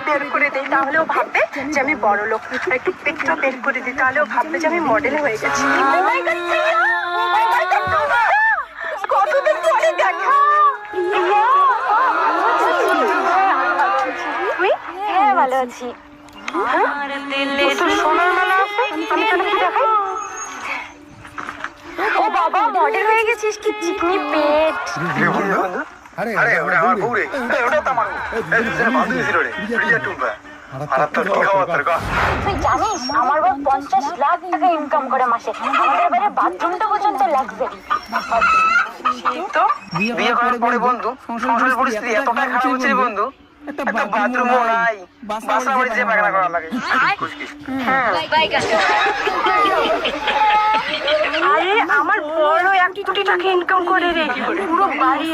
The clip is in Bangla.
বের করে দিই তাহলেও ভাববে যে আমি বড় লোক, আর একটু পেটটা বের করে দিই তাহলেও ভাববে যে আমি মডেল হয়ে গেছি। কতদিন পরে দেখা। তুই? হ্যাঁ ভালো আছি। তোর সোনার মালা আছে, আমি তাহলে কি দেখাই? ও বাবা মডেল হয়ে গেছিস, কি চিকনি পেট। আরে ওটা আমার বউ রে, ওটা তো আমার বউ। এই যেটা বাঁধি ছিল রে, প্রিয়া টুম্বা। আর তোর কি খবর তোর গো? তুই জানিস আমার বাবা 50 লাখ টাকা ইনকাম করে মাসে, আমাদের বাড়ির বাথরুমটা পর্যন্ত লাক্সারি। তো বিয়ে করার পরে বন্ধু সংসারের পরিস্থিতি এতটাই খারাপ হচ্ছে রে বন্ধু, একটা বাথরুমও নাই, বাসা বাড়ি যে পায়খানা করা লাগে। আরে আমার বড় 1 কোটি টাকা ইনকাম করে রে, পুরো বাড়ি